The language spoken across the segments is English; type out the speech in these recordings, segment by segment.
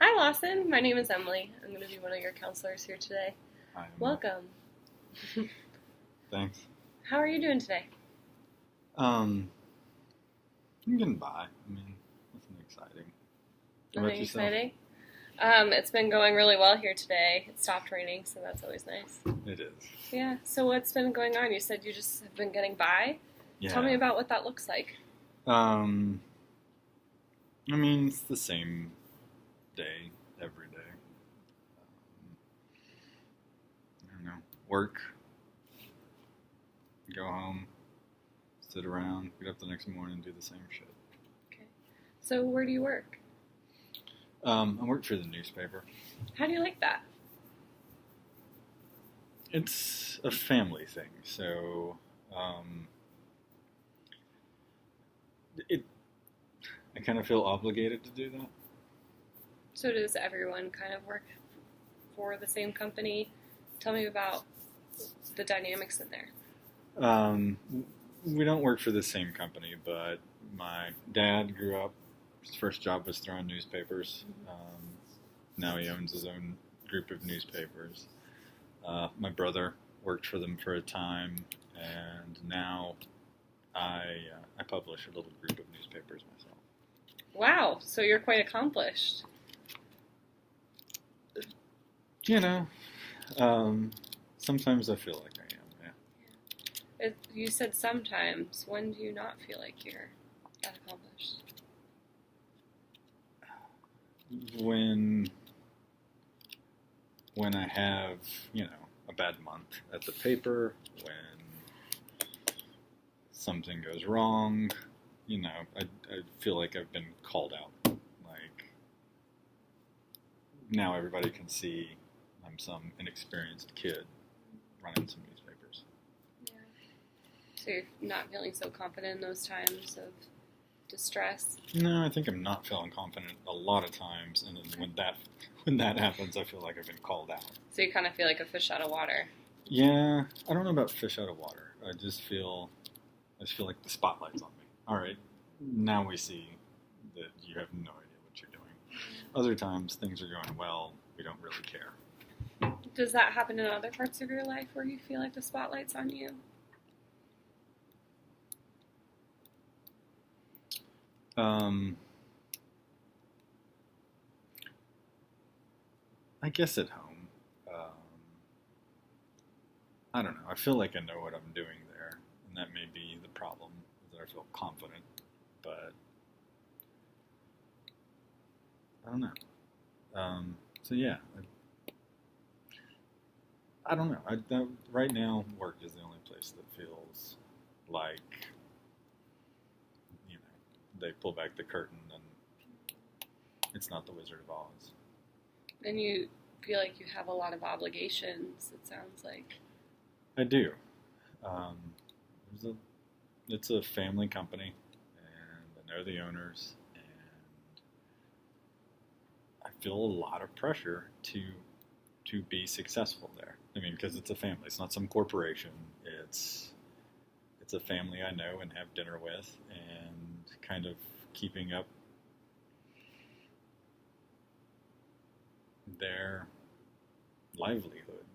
Hi, Lawson. My name is Emily. I'm going to be one of your counselors here today. Hi, Emily. Welcome. Thanks. How are you doing today? I'm getting by. I mean, nothing exciting. How about Nothing yourself? exciting? It's been going really well here today. It stopped raining, so that's always nice. It is. Yeah. So what's been going on? You said you just have been getting by. Yeah. Tell me about what that looks like. I mean, it's the same day every day. I don't know. Work. Go home. Sit around. Get up the next morning and do the same shit. Okay. So where do you work? I work for the newspaper. How do you like that? It's a family thing, so I kind of feel obligated to do that. So does everyone kind of work for the same company? Tell me about the dynamics in there. We don't work for the same company, but my dad grew up. His first job was throwing newspapers. Now he owns his own group of newspapers. My brother worked for them for a time, and now I publish a little group of newspapers myself. Wow, so you're quite accomplished. You know, sometimes I feel like I am, yeah. You said sometimes. When do you not feel like you're that accomplished? When I have, a bad month at the paper, when something goes wrong, I feel like I've been called out. Like, now everybody can see I'm some inexperienced kid running some newspapers. Yeah. So you're not feeling so confident in those times of distress? No, I think I'm not feeling confident a lot of times, and then when that happens, I feel like I've been called out. So you kind of feel like a fish out of water. Yeah, I don't know about fish out of water. I just feel like the spotlight's on me. All right, now we see that you have no idea what you're doing. Other times, things are going well. We don't really care. Does that happen in other parts of your life where you feel like the spotlight's on you? I guess at home. I don't know. I feel like I know what I'm doing there, and that may be the problem, that I feel confident, but I don't know. So yeah, I don't know. Right now, work is the only place that feels like, they pull back the curtain and it's not the Wizard of Oz. And you feel like you have a lot of obligations, it sounds like. I do. It's a family company, and I know the owners, and I feel a lot of pressure to be successful there. I mean, because it's a family. It's not some corporation. It's a family I know and have dinner with, and kind of keeping up their livelihood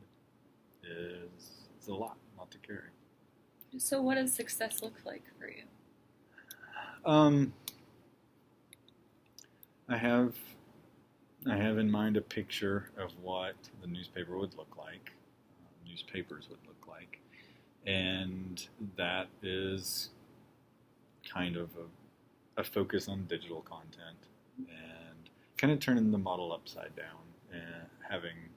is a lot to carry. So what does success look like for you? I have in mind a picture of what the newspaper would look like, newspapers would look like, and that is kind of a focus on digital content and kind of turning the model upside down and having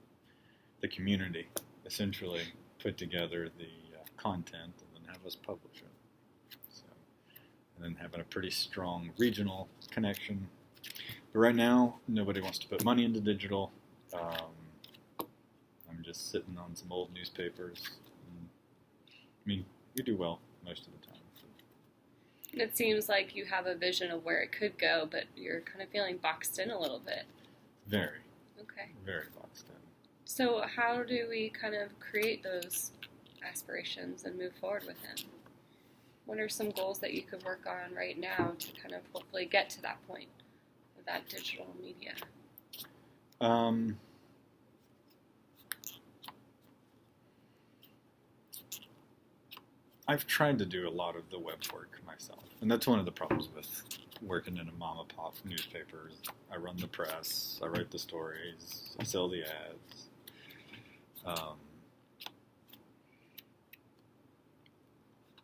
the community essentially put together the content and then have us publish it. So, and then having a pretty strong regional connection. But right now, nobody wants to put money into digital. I'm just sitting on some old newspapers. I mean, we do well most of the time. So. It seems like you have a vision of where it could go, but you're kind of feeling boxed in a little bit. Very. Okay. Very boxed in. So how do we kind of create those aspirations and move forward with them? What are some goals that you could work on right now to kind of hopefully get to that point of that digital media? Um, I've tried to do a lot of the web work myself, and that's one of the problems with working in a mom and pop newspaper. I run the press, I write the stories, I sell the ads.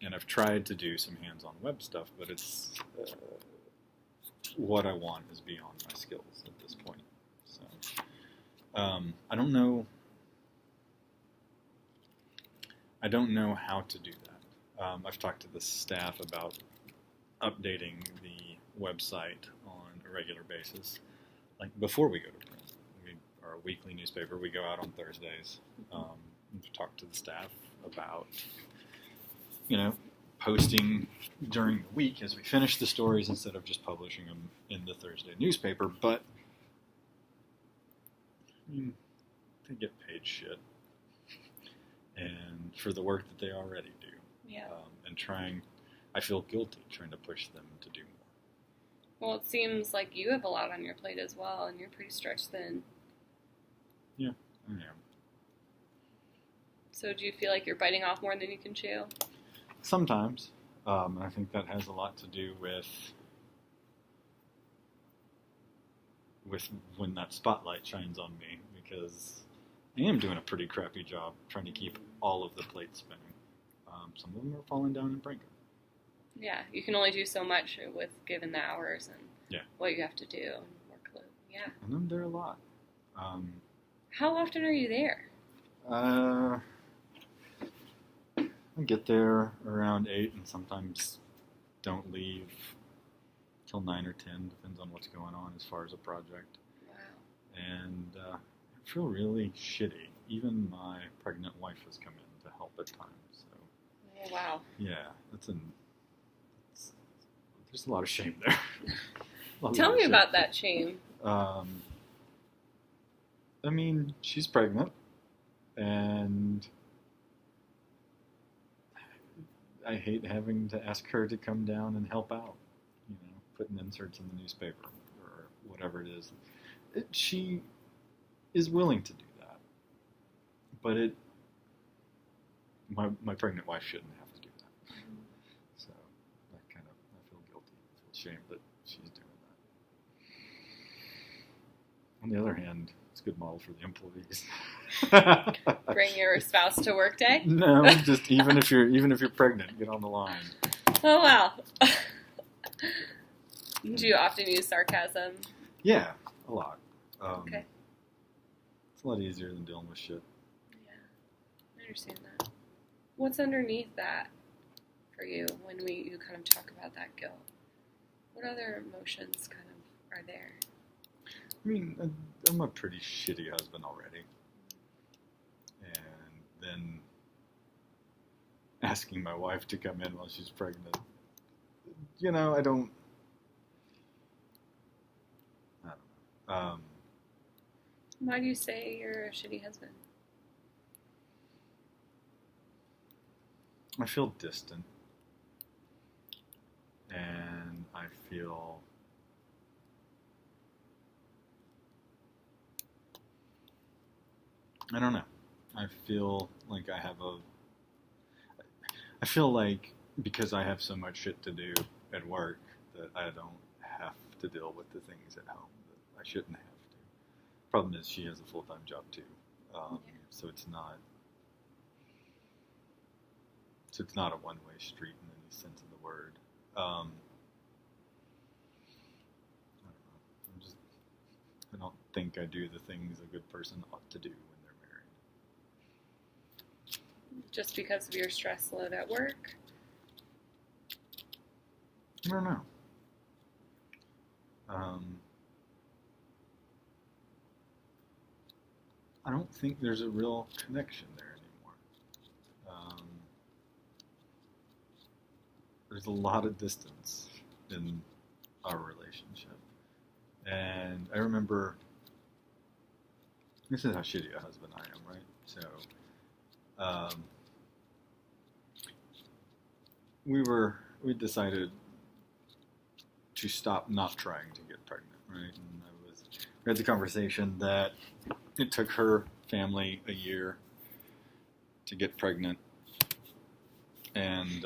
And I've tried to do some hands-on web stuff, but it's what I want is beyond my skills at this point. So I don't know. I don't know how to do that. I've talked to the staff about updating the website on a regular basis, like before we go to print. We are a weekly newspaper. We go out on Thursdays. We've talked to the staff about, posting during the week as we finish the stories instead of just publishing them in the Thursday newspaper. But they get paid shit, and for the work that they already do. Yeah. I feel guilty trying to push them to do more. Well, it seems like you have a lot on your plate as well, and you're pretty stretched thin. Yeah, I am. So do you feel like you're biting off more than you can chew? Sometimes. I think that has a lot to do with when that spotlight shines on me, because I am doing a pretty crappy job trying to keep all of the plates spinning. Some of them are falling down and breaking. Yeah, you can only do so much with given the hours and what you have to do and workload. Yeah. And I'm there a lot. How often are you there? I get there around 8 and sometimes don't leave till 9 or 10, depends on what's going on as far as a project. Wow. And I feel really shitty. Even my pregnant wife has come in to help at times. So. Oh, wow. Yeah, there's a lot of shame there. Tell me about that shame. She's pregnant, and I hate having to ask her to come down and help out, putting inserts in the newspaper or whatever it is. She is willing to do that, but my pregnant wife shouldn't have to do that. So I feel guilty, I feel shame that she's doing that. On the other hand, it's a good model for the employees. Bring your spouse to work day? No, just even if you're pregnant, get on the line. Oh wow. Do you often use sarcasm? Yeah, a lot. Okay. It's a lot easier than dealing with shit. Yeah, I understand that. What's underneath that for you when you kind of talk about that guilt? What other emotions kind of are there? I'm a pretty shitty husband already. And then asking my wife to come in while she's pregnant. I don't know. Why do you say you're a shitty husband? I feel distant. And I feel... I don't know. I feel like I feel like because I have so much shit to do at work that I don't have to deal with the things at home that I shouldn't have to. Problem is she has a full-time job too. So it's not a one-way street in any sense of the word. I don't know. I don't think I do the things a good person ought to do when they're married. Just because of your stress load at work? I don't know. I don't think there's a real connection there anymore. There's a lot of distance in our relationship. And I remember, this is how shitty a husband I am, right? So, we decided to stop not trying to get pregnant, right? And we we had the conversation that it took her family a year to get pregnant, and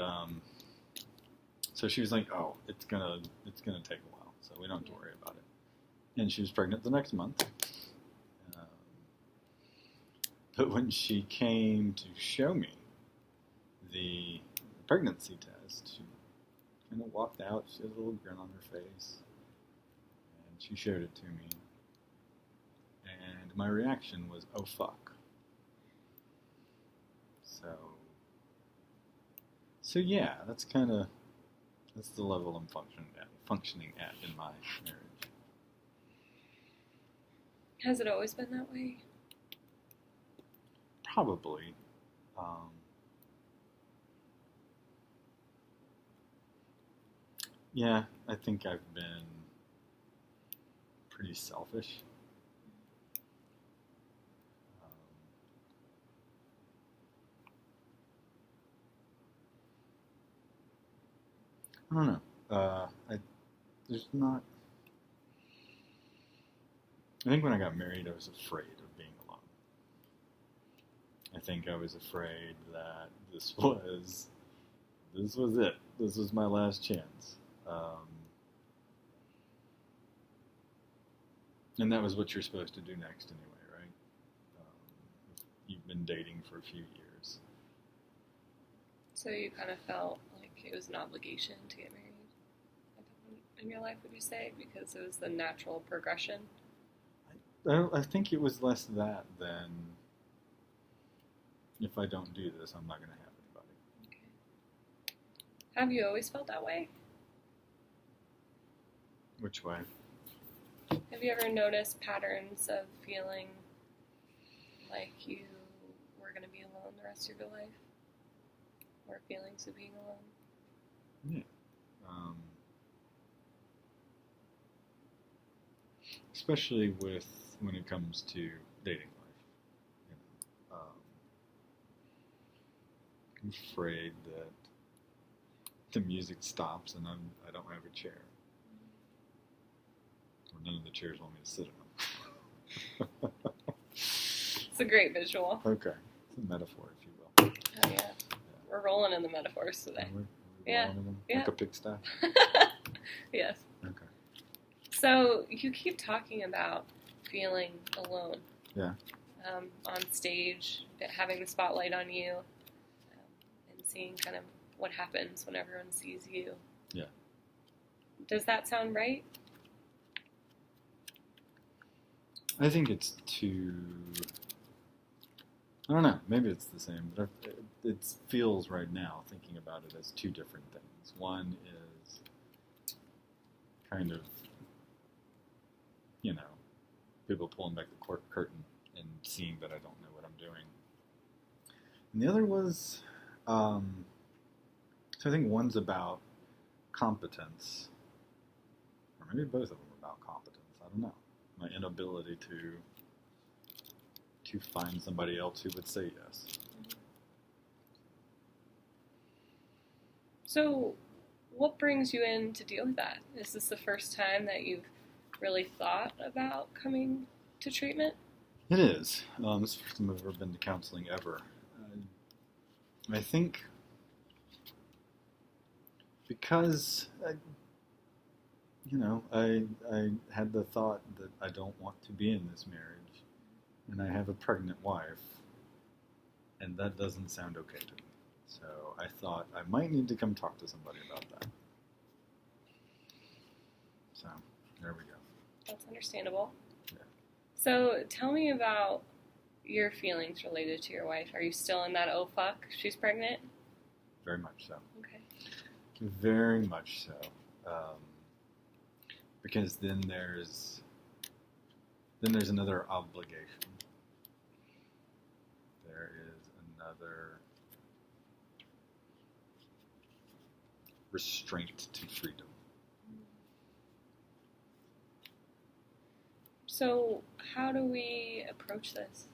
so she was like, "Oh, it's gonna take a while, so we don't have to worry about it." And she was pregnant the next month. But when she came to show me the pregnancy test, she kind of walked out. She had a little grin on her face, and she showed it to me. And my reaction was, "Oh fuck!" So yeah, that's the level I'm functioning at in my marriage. Has it always been that way? Probably. Yeah, I think I've been pretty selfish. I don't know. There's not. I think when I got married, I was afraid of being alone. I think I was afraid that this was it. This was my last chance. And that was what you're supposed to do next anyway, right? You've been dating for a few years. So you kind of felt like it was an obligation to get married at that point in your life, would you say? Because it was the natural progression? I think it was less that than if I don't do this, I'm not going to have anybody. Okay. Have you always felt that way? Which way? Have you ever noticed patterns of feeling like you were going to be alone the rest of your life? Or feelings of being alone? Yeah. Especially when it comes to dating life. I'm afraid that the music stops and I don't have a chair. Or none of the chairs want me to sit in them. It's a great visual. Okay. It's a metaphor, if you will. Oh, yeah. We're rolling in the metaphors today. We're Yeah. rolling in them Yeah. like a pigsty. Yes. Okay. So you keep talking about feeling alone. Yeah. On stage, having the spotlight on you, and seeing kind of what happens when everyone sees you. Yeah. Does that sound right? I think it's too... I don't know. Maybe it's the same, but it feels right now, thinking about it, as two different things. One is kind of, people pulling back the curtain and seeing that I don't know what I'm doing. And the other was, so I think one's about competence, or maybe both of them are about competence. I don't know. My inability to find somebody else who would say yes. So, what brings you in to deal with that? Is this the first time that you've really thought about coming to treatment? It is. It's the first time I've ever been to counseling ever. I think because I had the thought that I don't want to be in this marriage, and I have a pregnant wife, and that doesn't sound okay to me. So I thought I might need to come talk to somebody about that. So there we go. That's understandable. Yeah. So tell me about your feelings related to your wife. Are you still in that, oh fuck, she's pregnant? Very much so. Okay. Very much so. Because then there's another obligation. There is another restraint to freedom. So how do we approach this?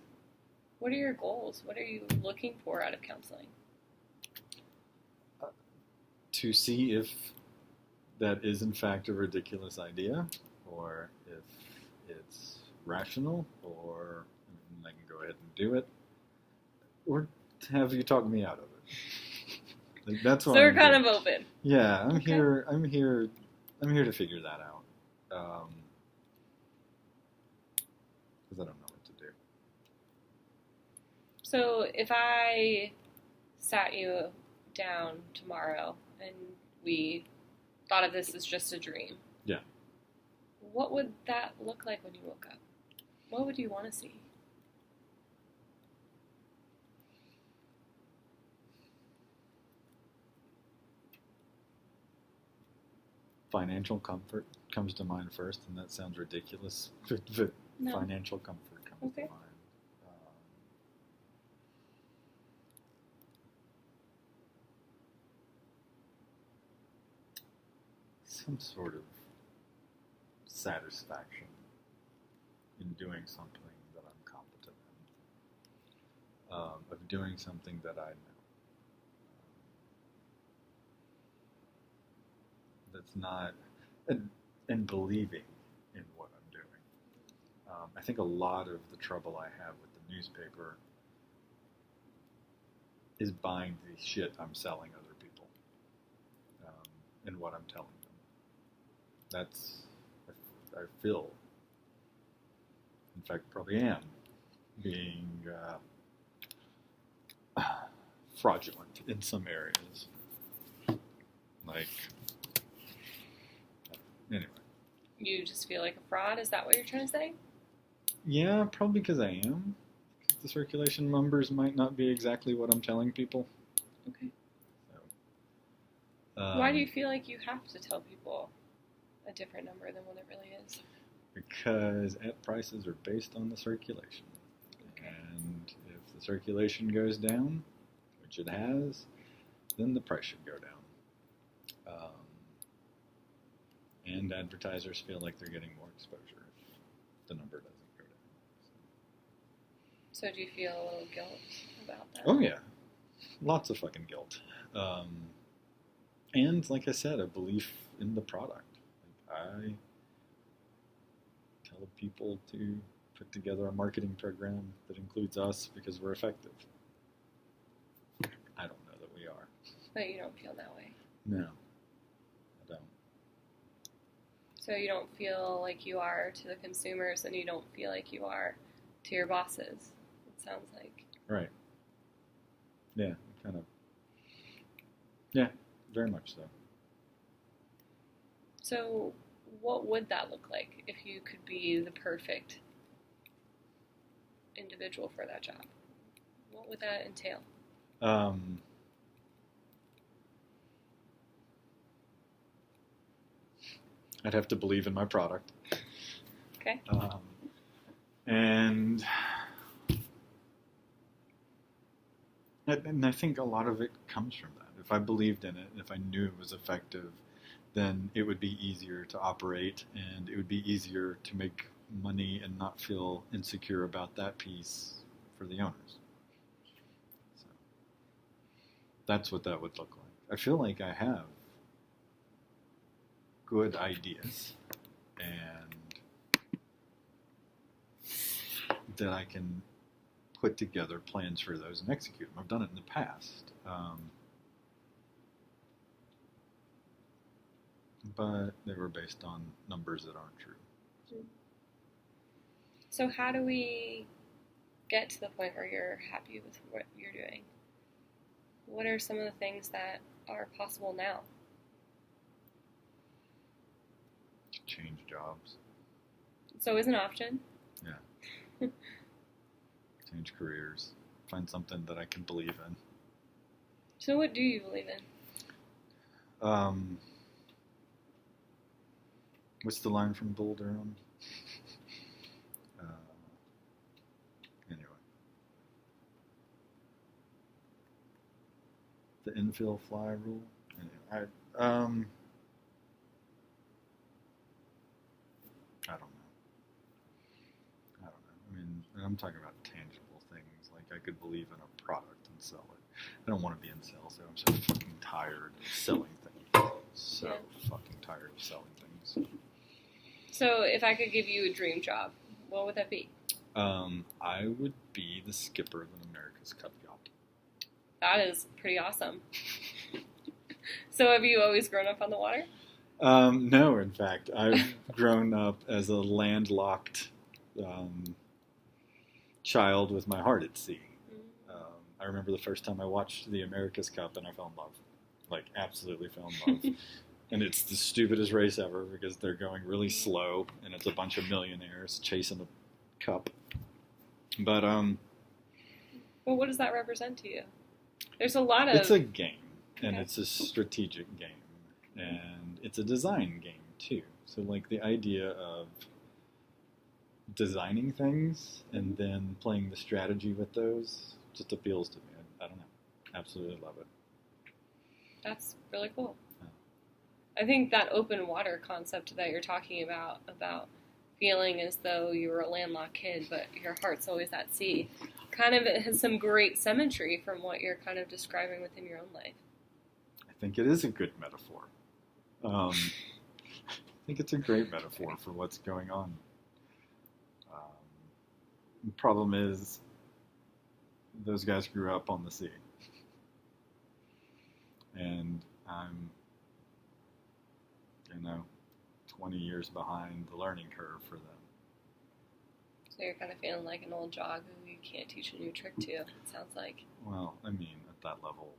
What are your goals? What are you looking for out of counseling? To see if that is in fact a ridiculous idea, or if it's rational, or I can go ahead and do it, or have you talk me out of it. Like, that's what So we're I'm kind doing. of open. Yeah, I'm Okay. here. I'm here to figure that out. Because I don't know what to do. So if I sat you down tomorrow and we thought of this as just a dream, Yeah. what would that look like when you woke up? What would you want to see? Financial comfort comes to mind first, and that sounds ridiculous. But No. financial comfort comes Okay. to mind. Some sort of satisfaction in doing something that I'm competent in, of doing something that I know. That's not, and believing in what I'm doing. I think a lot of the trouble I have with the newspaper is buying the shit I'm selling other people, and what I'm telling them. That's, I feel, in fact, probably am being fraudulent in some areas. Like, anyway. You just feel like a fraud? Is that what you're trying to say? Yeah, probably because I am. The circulation numbers might not be exactly what I'm telling people. Okay. So, Why do you feel like you have to tell people a different number than what it really is? Because at prices are based on the circulation. Okay. And if the circulation goes down, which it has, then the price should go down. And advertisers feel like they're getting more exposure if the number doesn't go down. So do you feel a little guilt about that? Oh, yeah. Lots of fucking guilt. And, like I said, a belief in the product. Like, I tell people to put together a marketing program that includes us because we're effective. I don't know that we are. But you don't feel that way. No, I don't. So you don't feel like you are to the consumers, and you don't feel like you are to your bosses, it sounds like. Right. Yeah, kind of. Yeah, very much so. So what would that look like if you could be the perfect individual for that job? What would that entail? I'd have to believe in my product. Okay. And I think a lot of it comes from that. If I believed in it, if I knew it was effective, then it would be easier to operate, and it would be easier to make money and not feel insecure about that piece for the owners. So that's what that would look like. I feel like I have good ideas and that I can put together plans for those and execute them. I've done it in the past. But they were based on numbers that aren't true. So how do we get to the point where you're happy with what you're doing? What are some of the things that are possible now? Change jobs. So is an option. Yeah. Change careers. Find something that I can believe in. So what do you believe in? What's the line from Bull Durham? Anyway. The infill fly rule. Anyway, I don't know. I mean, I'm talking about tangible things. Like, I could believe in a product and sell it. I don't want to be in sales, though. I'm so fucking tired of selling things. Fucking tired of selling things. So if I could give you a dream job, What would that be? I would be the skipper of an America's Cup yacht. That is pretty awesome. So have you always grown up on the water? No, in fact, I've grown up as a landlocked child with my heart at sea. I remember the first time I watched the America's Cup and I fell in love. Like, absolutely fell in love. And it's the stupidest race ever because they're going really slow and it's a bunch of millionaires chasing the cup. But, well, what does that represent to you? There's a lot of... It's a game, and Okay. it's a strategic game, and it's a design game, too. So, like, the idea of designing things and then playing the strategy with those just appeals to me. I don't know. Absolutely love it. That's really cool. Yeah. I think that open water concept that you're talking about feeling as though you were a landlocked kid, but your heart's always at sea, kind of it has some great symmetry from what you're kind of describing within your own life. I think it is a good metaphor. I think it's a great metaphor for what's going on. The problem is, those guys grew up on the sea. And I'm, 20 years behind the learning curve for them. So you're kind of feeling like an old jog who you can't teach a new trick to, it sounds like. Well, I mean, at that level,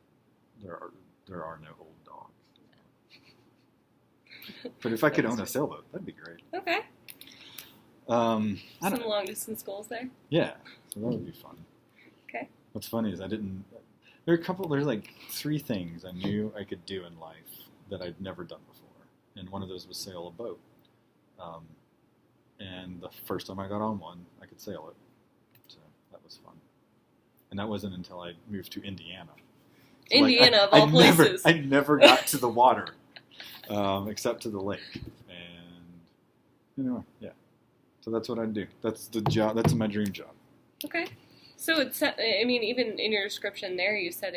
there are no old dogs. But if I could own a sailboat, that'd be great. Okay. I Some don't know. long distance goals there. Yeah, so that would be fun. Okay. What's funny is there's like 3 things I knew I could do in life that I'd never done before. And one of those was sail a boat. And the first time I got on one, I could sail it. So that was fun. And that wasn't until I moved to Indiana. So Indiana, of all places. I never got to the water, except to the lake. And, yeah. So that's what I'd do. That's the job. That's my dream job. Okay. So even in your description there, you said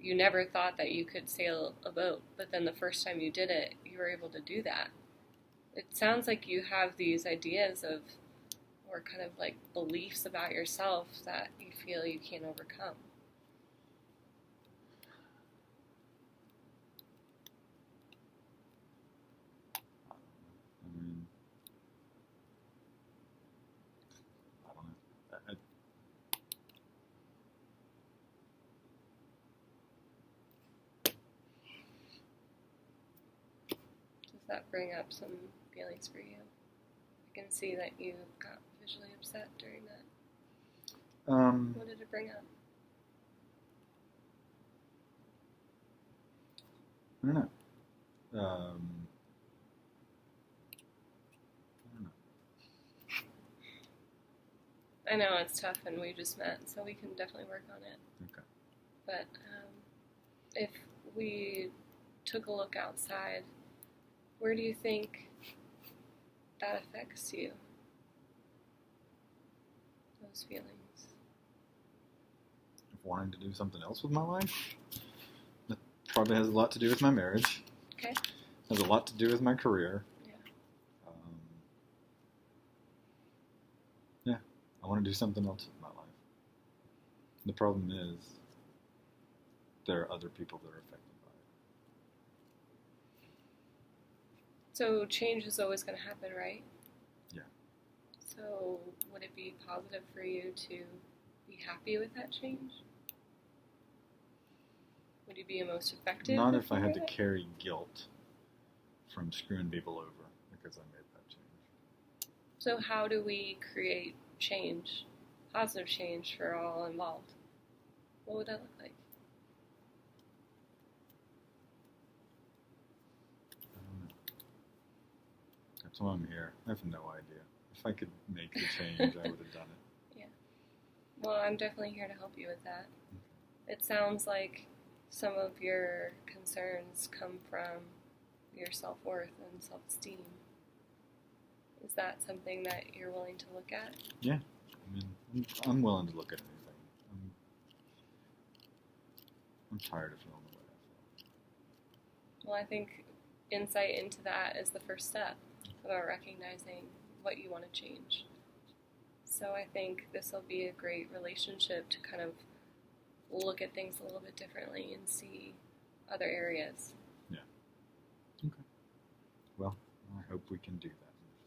you never thought that you could sail a boat, but then the first time you did it, you were able to do that. It sounds like you have these ideas or kind of like beliefs about yourself that you feel you can't overcome. I don't know. Does that bring up some feelings for you? I can see that you got visually upset during that. What did it bring up? I don't know. I don't know. I know it's tough and we just met, so we can definitely work on it. Okay. But if we took a look outside, where do you think that affects you? Those feelings. Wanting to do something else with my life? That probably has a lot to do with my marriage. Okay. Has a lot to do with my career. Yeah. Yeah, I want to do something else with my life. The problem is, there are other people that are affected by it. So change is always going to happen, right? Yeah. So would it be positive for you to be happy with that change? Would you be most effective? Not if I you had were to that? carry guilt from screwing people over because I made that change. So how do we create change, positive change for all involved? What would that look like? I don't know. That's why I'm here. I have no idea. If I could make the change, I would have done it. Yeah. Well, I'm definitely here to help you with that. It sounds like some of your concerns come from your self-worth and self-esteem. Is that something that you're willing to look at? Yeah. I mean, I'm willing to look at anything. I'm tired of feeling the way I feel. Well, I think insight into that is the first step about recognizing what you want to change. So I think this will be a great relationship to kind of look at things a little bit differently and see other areas. Yeah. Okay. Well, I hope we can do that in the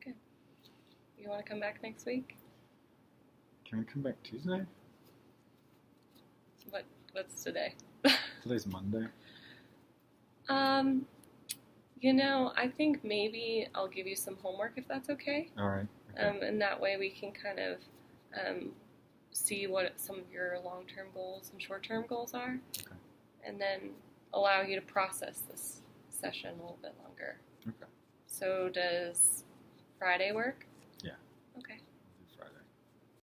future. You want to come back next week? Can we come back Tuesday? What's today? Today's Monday. I think maybe I'll give you some homework if that's okay. All right. Okay. And that way we can kind of see what some of your long-term goals and short-term goals are. Okay. And then allow you to process this session a little bit longer. Okay. So does Friday work?